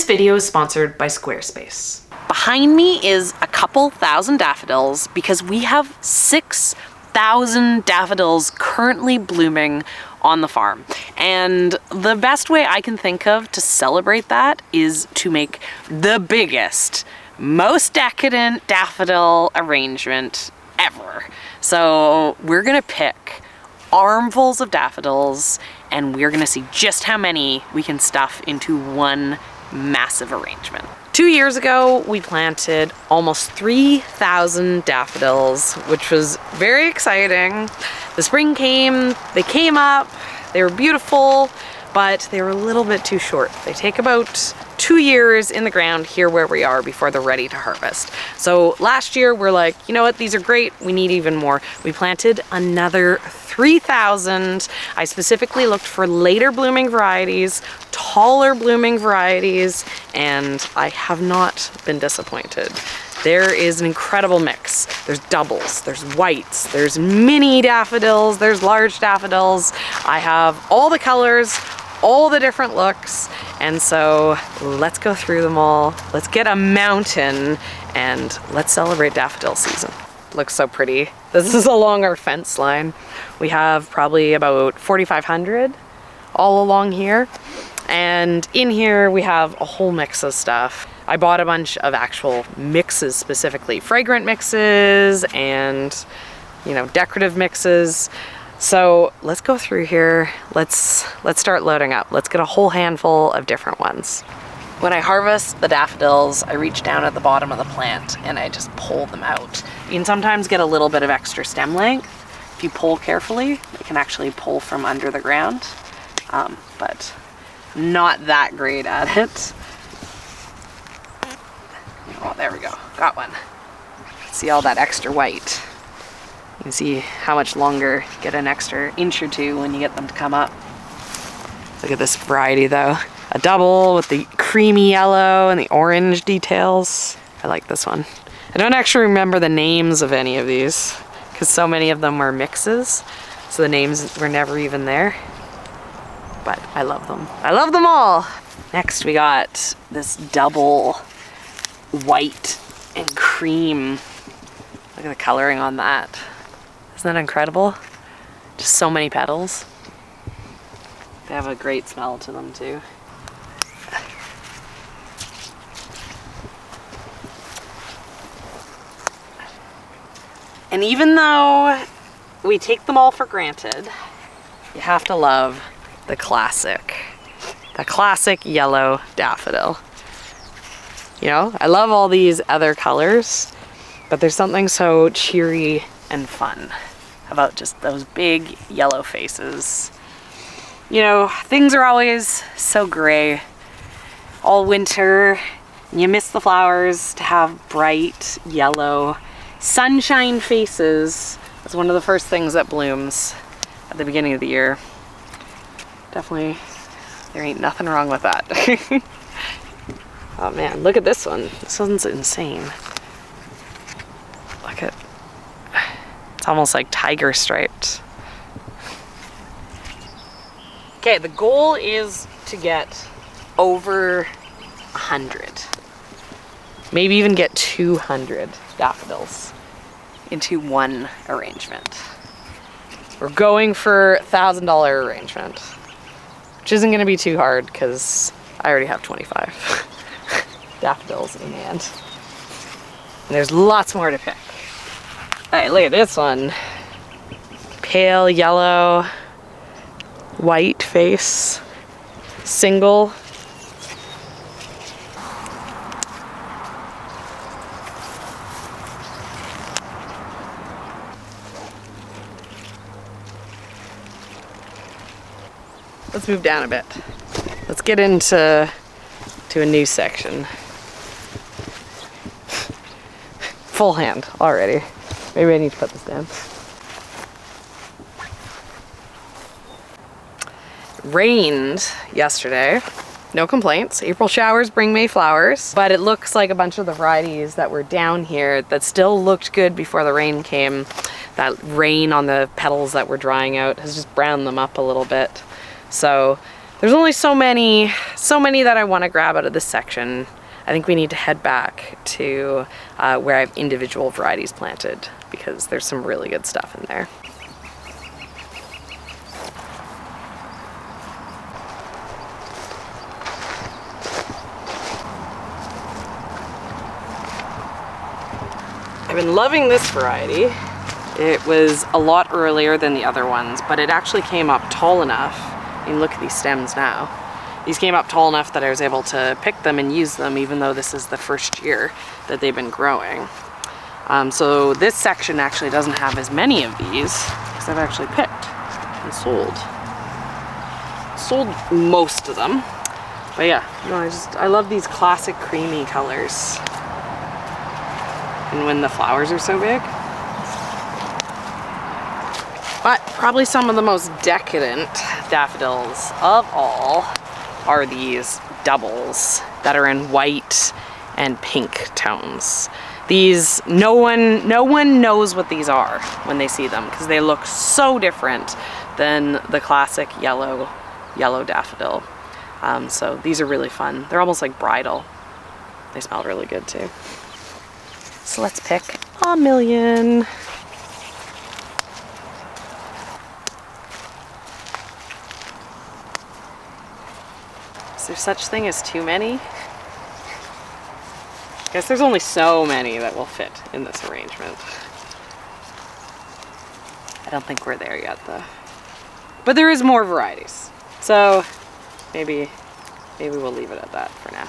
video is sponsored by Squarespace. Behind me is a couple thousand daffodils because we have 6,000 daffodils currently blooming on the farm. And the best way I can think of to celebrate that is to make the biggest, most decadent daffodil arrangement ever. So we're gonna pick armfuls of daffodils and we're gonna see just how many we can stuff into one massive arrangement. 2 years ago, we planted almost 3,000 daffodils, which was very exciting. The spring came, they came up, they were beautiful, but they were a little bit too short. They take about 2 years in the ground here where we are before they're ready to harvest. So last year we're like, you know what, these are great, we need even more. We planted another 3,000. I specifically looked for later blooming varieties, taller blooming varieties, and I have not been disappointed. There is an incredible mix. There's doubles, there's whites, there's mini daffodils, there's large daffodils. I have all the colors, all the different looks, and so let's go through them all. Let's get a mountain and let's celebrate daffodil season. Looks so pretty. This is along our fence line. We have probably about 4,500 all along here, and in here we have a whole mix of stuff. I bought a bunch of actual mixes, specifically fragrant mixes and, you know, decorative mixes. So let's go through here. Let's start loading up. Let's get a whole handful of different ones. When I harvest the daffodils, I reach down at the bottom of the plant and I just pull them out. You can sometimes get a little bit of extra stem length. If you pull carefully, you can actually pull from under the ground, but not that great at it. Oh, there we go, got one. See all that extra white. You can see how much longer, get an extra inch or two when you get them to come up. Look at this variety though. A double with the creamy yellow and the orange details. I like this one. I don't actually remember the names of any of these because so many of them were mixes. So the names were never even there. But I love them. I love them all. Next we got this double white and cream. Look at the coloring on that. Isn't that incredible? Just so many petals. They have a great smell to them too. And even though we take them all for granted, you have to love the classic yellow daffodil. You know, I love all these other colors, but there's something so cheery and fun about just those big yellow faces. You know, things are always so gray all winter. You miss the flowers. To have bright yellow sunshine faces is one of the first things that blooms at the beginning of the year. Definitely, there ain't nothing wrong with that. Oh man, look at this one. This one's insane. Look at, it's almost like tiger striped. Okay, the goal is to get over 100. Maybe even get 200 daffodils into one arrangement. We're going for $1,000 arrangement, which isn't gonna be too hard because I already have 25 daffodils in hand. And there's lots more to pick. All right, look at this one. Pale yellow, white face, single. Let's move down a bit. Let's get into a new section. Full hand already. Maybe I need to put this down. Rained yesterday. No complaints. April showers bring May flowers. But it looks like a bunch of the varieties that were down here that still looked good before the rain came, that rain on the petals that were drying out has just browned them up a little bit. So there's only so many that I want to grab out of this section. I think we need to head back to where I have individual varieties planted because there's some really good stuff in there. I've been loving this variety. It was a lot earlier than the other ones, but it actually came up tall enough. And look at these stems now. These came up tall enough that I was able to pick them and use them, even though this is the first year that they've been growing. So this section actually doesn't have as many of these because I've actually picked and sold most of them. But yeah, no, I love these classic creamy colors. And when the flowers are so big. But probably some of the most decadent daffodils of all are these doubles that are in white and pink tones. These, no one knows what these are when they see them because they look so different than the classic yellow daffodil. So these are really fun. They're almost like bridal. They smell really good too. So let's pick a million. Is there such thing as too many? I guess there's only so many that will fit in this arrangement. I don't think we're there yet though. But there is more varieties. So maybe we'll leave it at that for now.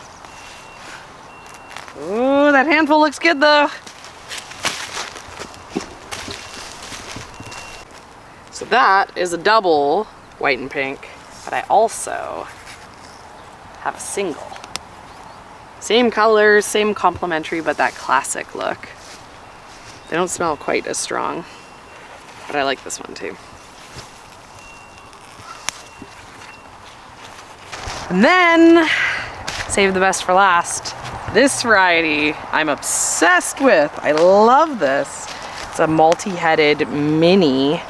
Ooh, that handful looks good though. So that is a double white and pink, but I also have a single. Same colors, same complementary, but that classic look. They don't smell quite as strong, but I like this one too. And then, save the best for last, this variety I'm obsessed with. I love this. It's a multi-headed mini,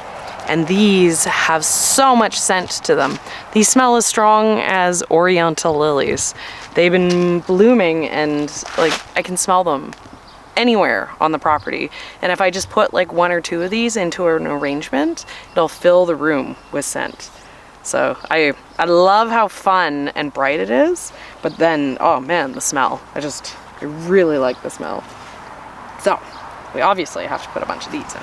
and these have so much scent to them. These smell as strong as oriental lilies. They've been blooming and like I can smell them anywhere on the property. And if I just put like one or two of these into an arrangement, it'll fill the room with scent. So I love how fun and bright it is, but then, oh man, the smell. I really like the smell. So we obviously have to put a bunch of these in.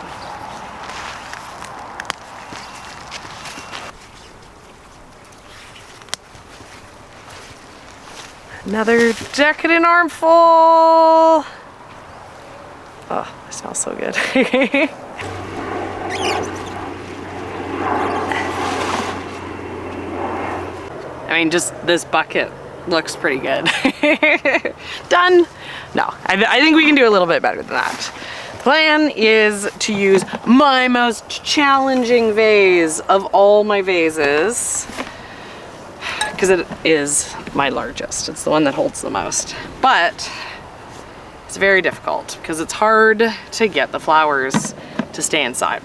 Another decadent armful. Oh, it smells so good. I mean, just this bucket looks pretty good. Done. No, I think we can do a little bit better than that. The plan is to use my most challenging vase of all my vases, because it is my largest. It's the one that holds the most. But it's very difficult because it's hard to get the flowers to stay inside.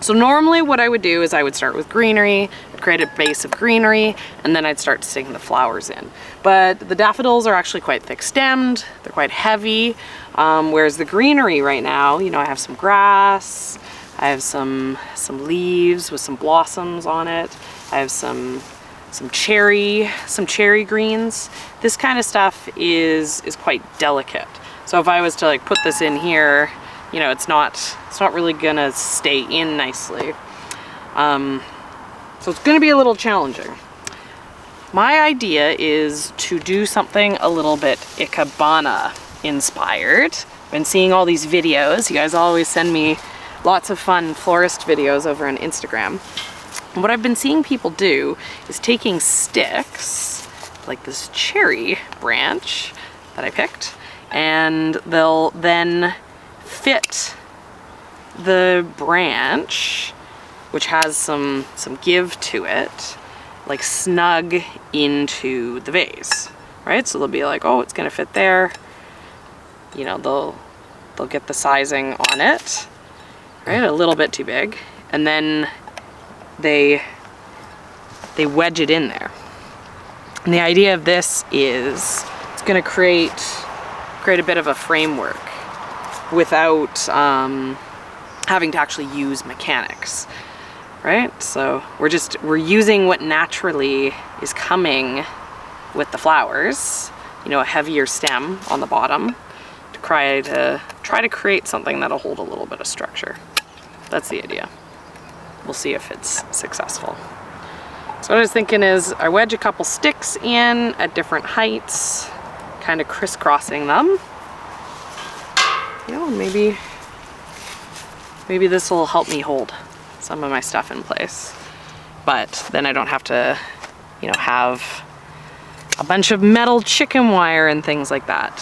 So normally what I would do is I would start with Greenery, I'd create a base of Greenery, and then I'd start sticking the flowers in. But the daffodils are actually quite thick stemmed, they're quite heavy, whereas the Greenery right now, you know, I have some grass, I have some leaves with some blossoms on it, I have some cherry greens. This kind of stuff is quite delicate. So if I was to like put this in here, you know, it's not really gonna stay in nicely. So it's gonna be a little challenging. My idea is to do something a little bit Ikebana inspired. I've been seeing all these videos. You guys always send me lots of fun florist videos over on Instagram. And what I've been seeing people do is taking sticks, like this cherry branch that I picked, and they'll then fit the branch, which has some give to it, like snug into the vase, right? So they'll be like, oh, it's gonna fit there. You know, they'll get the sizing on it, right? A little bit too big, and then they wedge it in there. And the idea of this is it's gonna create a bit of a framework without having to actually use mechanics, right? So we're using what naturally is coming with the flowers, you know, a heavier stem on the bottom to try to create something that'll hold a little bit of structure. That's the idea. We'll see if it's successful. So what I was thinking is I wedge a couple sticks in at different heights, kind of crisscrossing them. You know, maybe this will help me hold some of my stuff in place. But then I don't have to, you know, have a bunch of metal chicken wire and things like that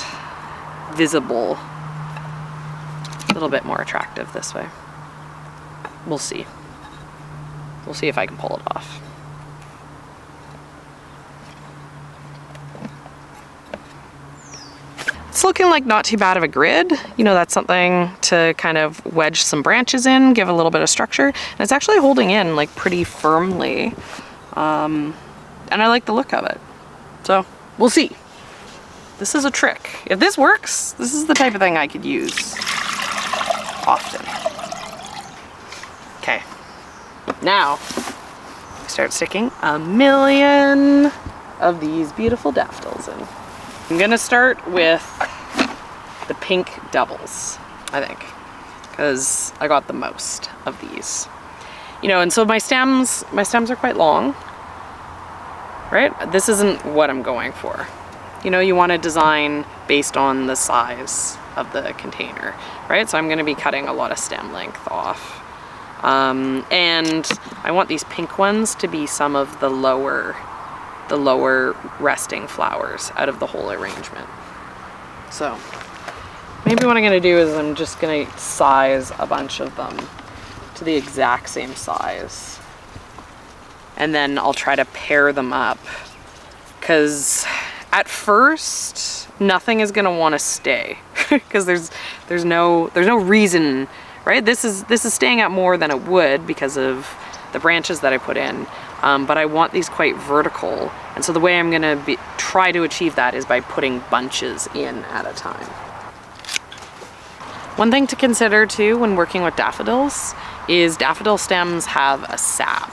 visible. A little bit more attractive this way. We'll see. We'll see if I can pull it off. It's looking like not too bad of a grid. You know, that's something to kind of wedge some branches in, give a little bit of structure. And it's actually holding in like pretty firmly. And I like the look of it. So we'll see. This is a trick. If this works, this is the type of thing I could use often. Okay. Now, we start sticking a million of these beautiful daffodils in. I'm gonna start with the pink doubles, I think, because I got the most of these. You know, and so my stems are quite long, right? This isn't what I'm going for. You know, you want to design based on the size of the container, right? So I'm gonna be cutting a lot of stem length off. And I want these pink ones to be some of the lower resting flowers out of the whole arrangement. So maybe what I'm gonna do is I'm just gonna size a bunch of them to the exact same size. And then I'll try to pair them up, because at first nothing is gonna wanna stay because there's no reason, right? This is staying up more than it would because of the branches that I put in. But I want these quite vertical. And so the way I'm gonna try to achieve that is by putting bunches in at a time. One thing to consider too when working with daffodils is daffodil stems have a sap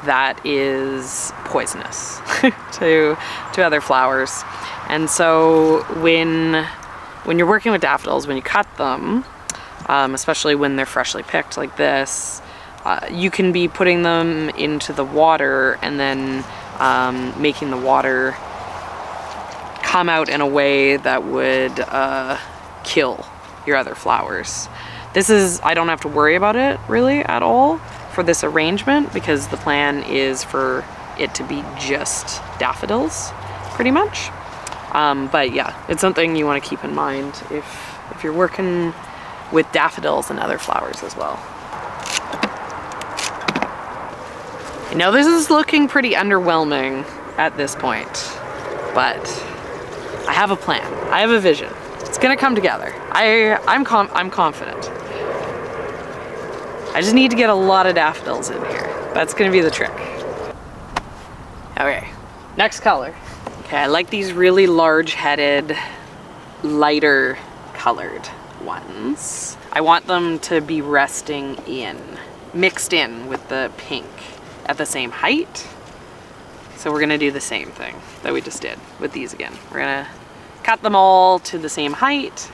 that is poisonous to other flowers. And so when you're working with daffodils, when you cut them, especially when they're freshly picked like this, you can be putting them into the water and then making the water come out in a way that would kill your other flowers. I don't have to worry about it really at all for this arrangement, because the plan is for it to be just daffodils pretty much. But yeah, it's something you want to keep in mind if you're working with daffodils and other flowers as well. I know this is looking pretty underwhelming at this point, but I have a plan. I have a vision. It's gonna come together. I'm confident. I just need to get a lot of daffodils in here. That's gonna be the trick. Okay, next color. Okay, I like these really large-headed, lighter colored ones. I want them to be resting in, mixed in with the pink at the same height. So we're gonna do the same thing that we just did with these again. We're gonna cut them all to the same height,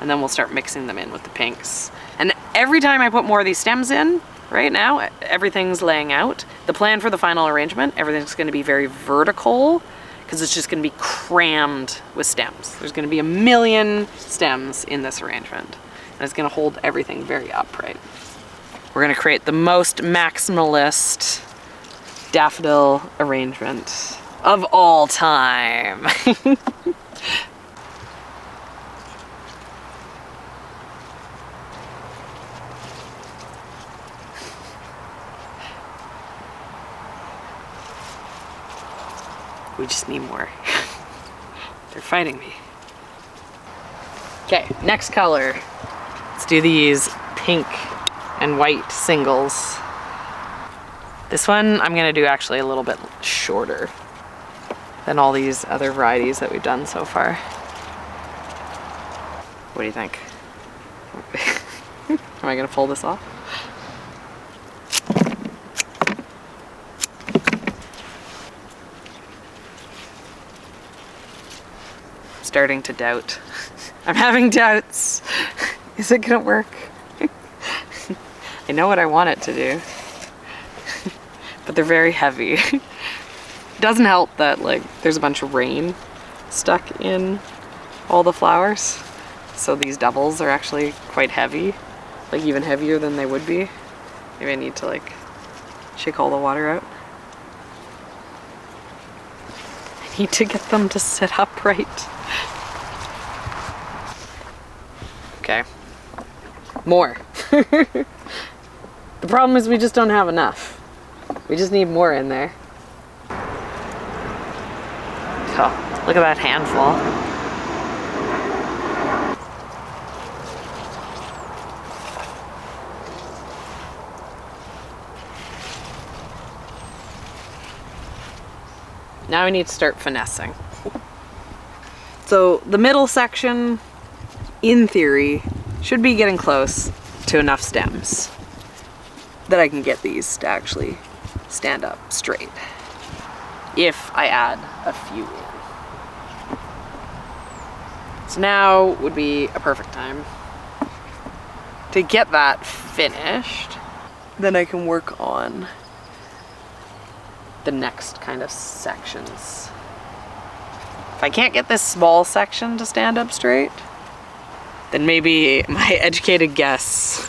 and then we'll start mixing them in with the pinks. And every time I put more of these stems in, right now, everything's laying out. The plan for the final arrangement, everything's gonna be very vertical, because it's just gonna be crammed with stems. There's gonna be a million stems in this arrangement, and it's gonna hold everything very upright. We're gonna create the most maximalist daffodil arrangement of all time. We just need more. They're fighting me. Okay, next color. Let's do these pink and white singles. This one I'm gonna do actually a little bit shorter. than all these other varieties that we've done so far. What do you think? Am I gonna pull this off? I'm starting to doubt. I'm having doubts. Is it gonna work? I know what I want it to do, but they're very heavy. It doesn't help that like there's a bunch of rain stuck in all the flowers. So these doubles are actually quite heavy, like even heavier than they would be. Maybe I need to like shake all the water out. I need to get them to sit upright. Okay, more. The problem is we just don't have enough. We just need more in there. Oh, look at that handful. Now we need to start finessing. So the middle section, in theory, should be getting close to enough stems that I can get these to actually stand up straight, if I add a few in. So now would be a perfect time to get that finished. Then I can work on the next kind of sections. If I can't get this small section to stand up straight, then maybe my educated guess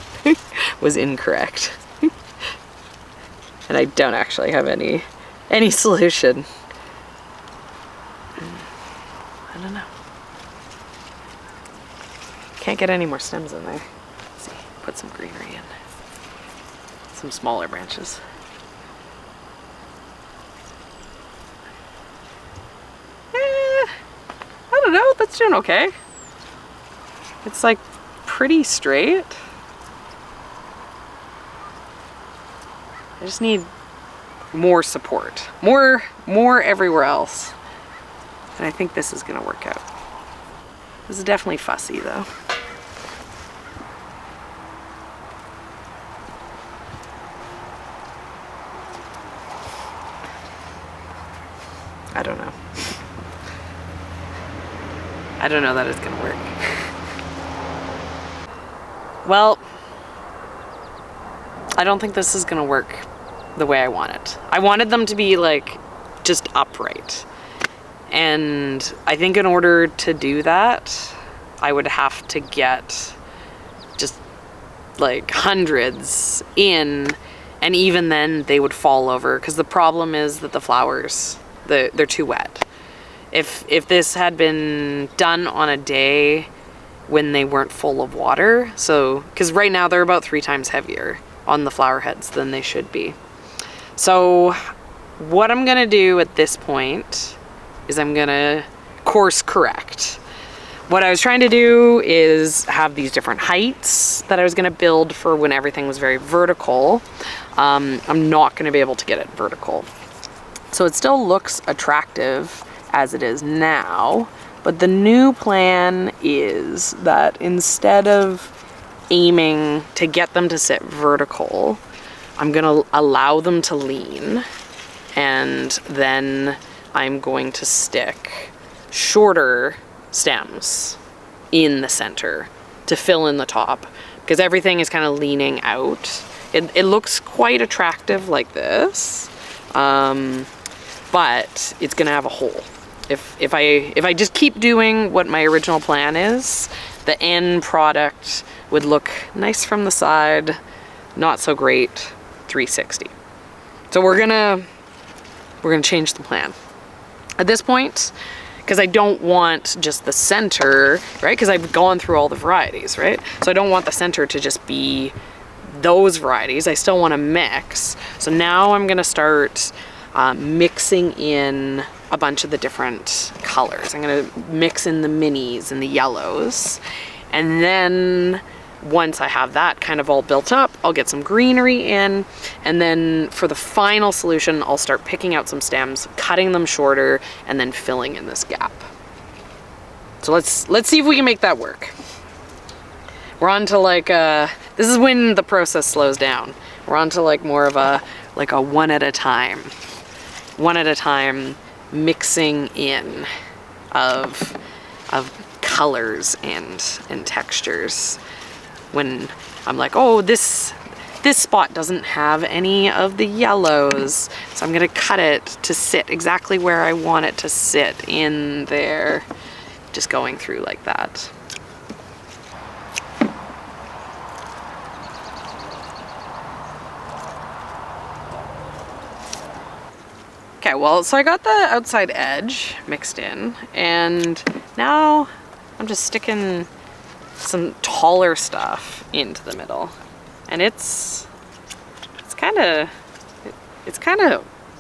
was incorrect. And I don't actually have any solution. I don't know. Can't get any more stems in there. Let's see, put some greenery in. Some smaller branches. I don't know, that's doing okay. It's like pretty straight. I just need more support. More everywhere else. And I think this is gonna work out. This is definitely fussy though. I don't know. I don't know that it's gonna work. Well, I don't think this is gonna work the way I want it. I wanted them to be like just upright. And I think in order to do that, I would have to get just like hundreds in, and even then they would fall over because the problem is that the flowers, they're too wet. If this had been done on a day when they weren't full of water, so, because right now they're about 3 times heavier on the flower heads than they should be. So what I'm gonna do at this point is I'm gonna course correct. What I was trying to do is have these different heights that I was gonna build for when everything was very vertical. I'm not gonna be able to get it vertical. So it still looks attractive as it is now, but the new plan is that instead of aiming to get them to sit vertical, I'm gonna allow them to lean, and then I'm going to stick shorter stems in the center to fill in the top, because everything is kind of leaning out. It looks quite attractive like this, but it's gonna have a hole. If I just keep doing what my original plan is, the end product would look nice from the side, not so great 360. So we're gonna change the plan at this point, because I don't want just the center, right? Because I've gone through all the varieties, right? So I don't want the center to just be those varieties. I still want to mix. So now I'm gonna start mixing in a bunch of the different colors. I'm gonna mix in the minis and the yellows, and then once I have that kind of all built up, I'll get some greenery in, and then for the final solution, I'll start picking out some stems, cutting them shorter, and then filling in this gap. So let's see if we can make that work. We're on to like, this is when the process slows down. We're on to like more of a one at a time mixing in of colors and textures. When I'm like, oh, this spot doesn't have any of the yellows, so I'm gonna cut it to sit exactly where I want it to sit in there. Just going through like that. Okay, well, so I got the outside edge mixed in, and now I'm just sticking some taller stuff into the middle. And it's kind of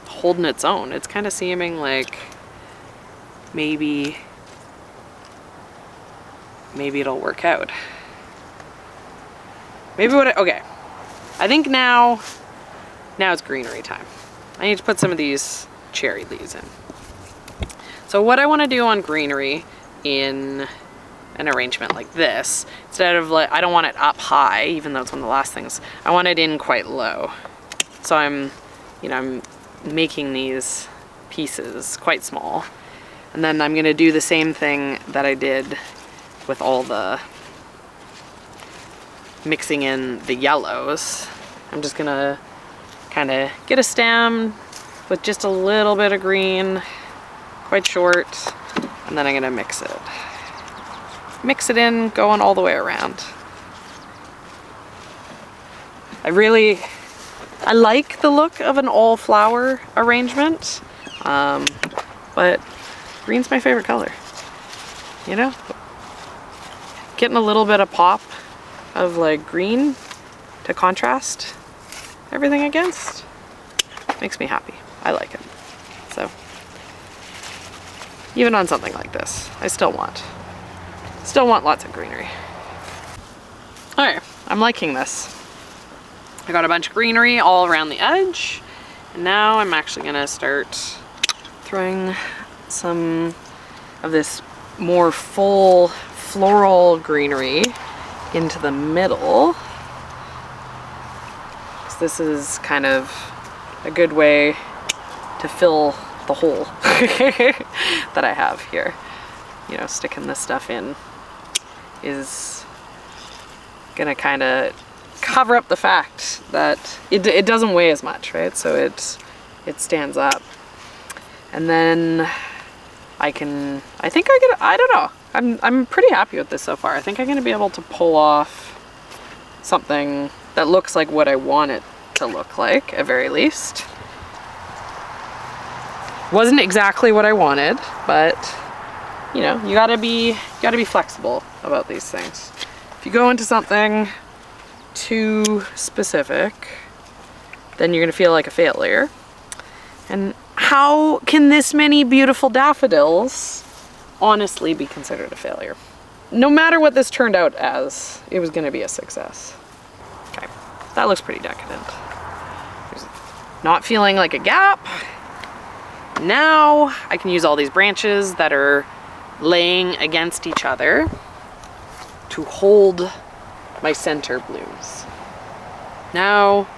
holding its own. It's kind of seeming like maybe it'll work out. Okay. I think now it's greenery time. I need to put some of these cherry leaves in. So what I want to do on greenery in an arrangement like this, instead of like, I don't want it up high, even though it's one of the last things, I want it in quite low. So I'm making these pieces quite small. And then I'm gonna do the same thing that I did with all the mixing in the yellows. I'm just gonna kind of get a stem with just a little bit of green, quite short, and then I'm gonna mix it in, going all the way around. I like the look of an all flower arrangement, but green's my favorite color, you know? Getting a little bit of pop of like green to contrast everything against makes me happy. I like it. So even on something like this, I still want lots of greenery. All right, I'm liking this. I got a bunch of greenery all around the edge, and now I'm actually gonna start throwing some of this more full floral greenery into the middle. So this is kind of a good way to fill the hole that I have here. You know, sticking this stuff in is gonna kind of cover up the fact that it doesn't weigh as much, right? So it stands up. And then I don't know. I'm pretty happy with this so far. I think I'm gonna be able to pull off something that looks like what I want it to look like, at very least. Wasn't exactly what I wanted, but you know, you gotta be flexible about these things. If you go into something too specific, then you're gonna feel like a failure. And how can this many beautiful daffodils honestly be considered a failure? No matter what this turned out as, it was gonna be a success. Okay, that looks pretty decadent. There's not feeling like a gap. Now I can use all these branches that are laying against each other to hold my center blooms. Now,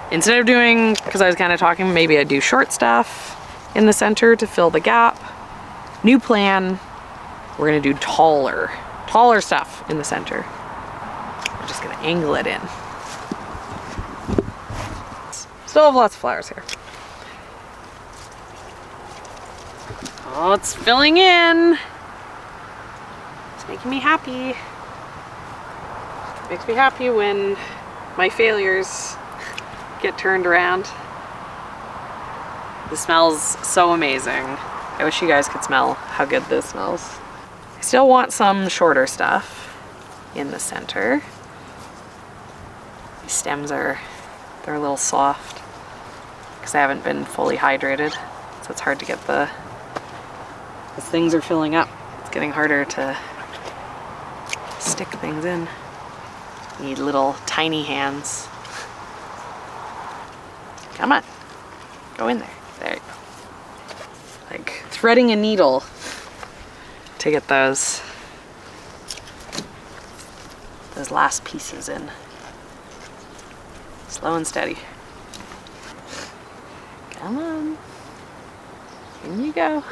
instead of doing, because I was kind of talking, maybe I do short stuff in the center to fill the gap. New plan, we're gonna do taller stuff in the center. I'm just gonna angle it in. Still have lots of flowers here. Oh, it's filling in. It's making me happy. Makes me happy when my failures get turned around. This smells so amazing. I wish you guys could smell how good this smells. I still want some shorter stuff in the center. These stems they're a little soft because they haven't been fully hydrated. So it's hard to get as things are filling up, it's getting harder to stick things in. Need little tiny hands. Come on. Go in there. There you go. Like threading a needle to get those last pieces in. Slow and steady. Come on. In you go.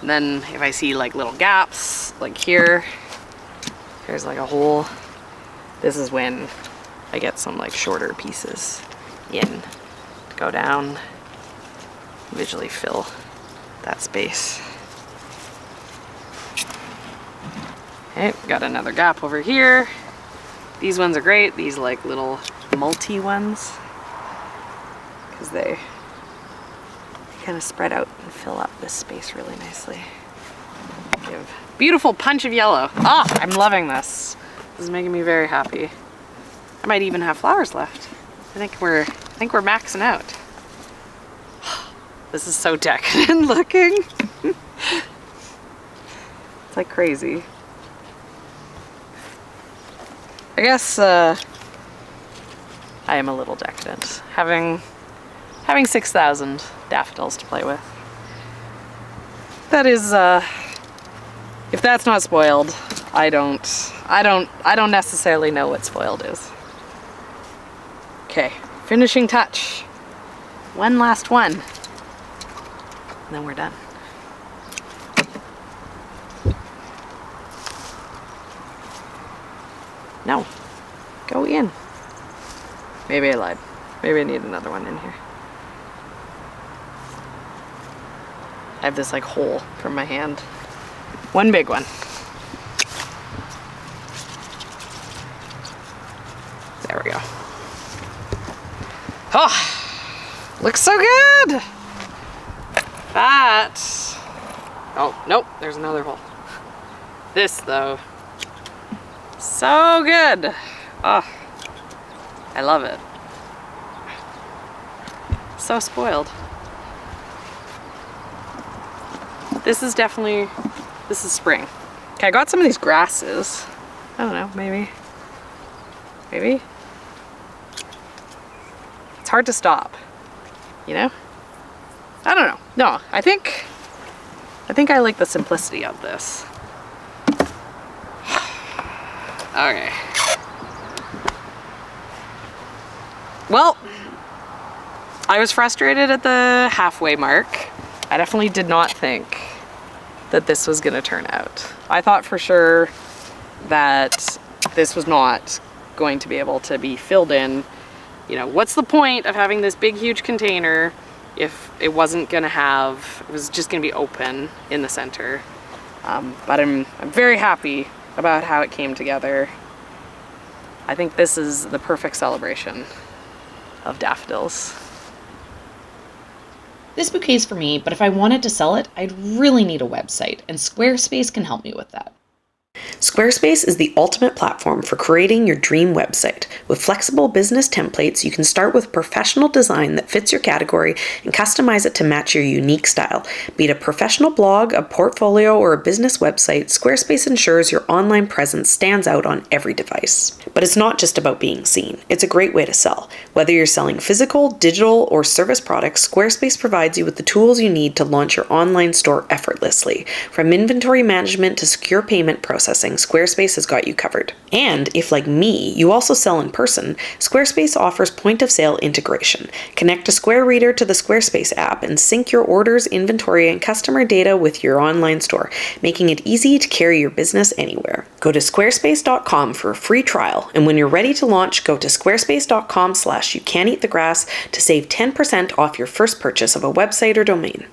And then if I see like little gaps, like here's like a hole, this is when I get some like shorter pieces in, go down, visually fill that space. Okay, got another gap over here. These ones are great, these like little multi ones, because they kind of spread out and fill up this space really nicely. Give beautiful punch of yellow. Ah, I'm loving this. This is making me very happy. I might even have flowers left. I think we're maxing out. This is so decadent looking. It's like crazy. I guess I am a little decadent, having 6,000 daffodils to play with. That is, if that's not spoiled, I don't necessarily know what spoiled is. Okay, finishing touch. One last one, and then we're done. No, go in. Maybe I lied. Maybe I need another one in here. I have this like hole from my hand. One big one. There we go. Oh, looks so good. That, oh, nope, there's another hole. This though, so good. Oh, I love it. So spoiled. This is definitely, this is spring. Okay, I got some of these grasses. I don't know, maybe. It's hard to stop, you know? I don't know. No, I think I like the simplicity of this. Okay. Well, I was frustrated at the halfway mark. I definitely did not think that this was gonna turn out. I thought for sure that this was not going to be able to be filled in. You know, what's the point of having this big, huge container if it wasn't gonna have, it was just gonna be open in the center. But I'm very happy about how it came together. I think this is the perfect celebration of daffodils. This bouquet's for me, but if I wanted to sell it, I'd really need a website, and Squarespace can help me with that. Squarespace is the ultimate platform for creating your dream website. With flexible business templates, you can start with professional design that fits your category and customize it to match your unique style. Be it a professional blog, a portfolio, or a business website, Squarespace ensures your online presence stands out on every device. But it's not just about being seen. It's a great way to sell. Whether you're selling physical, digital, or service products, Squarespace provides you with the tools you need to launch your online store effortlessly. From inventory management to secure payment processing, Squarespace has got you covered. And if, like me, you also sell in person, Squarespace offers point-of-sale integration. Connect a Square Reader to the Squarespace app and sync your orders, inventory, and customer data with your online store, making it easy to carry your business anywhere. Go to squarespace.com for a free trial, and when you're ready to launch, go to squarespace.com/youcaneatthegrass to save 10% off your first purchase of a website or domain.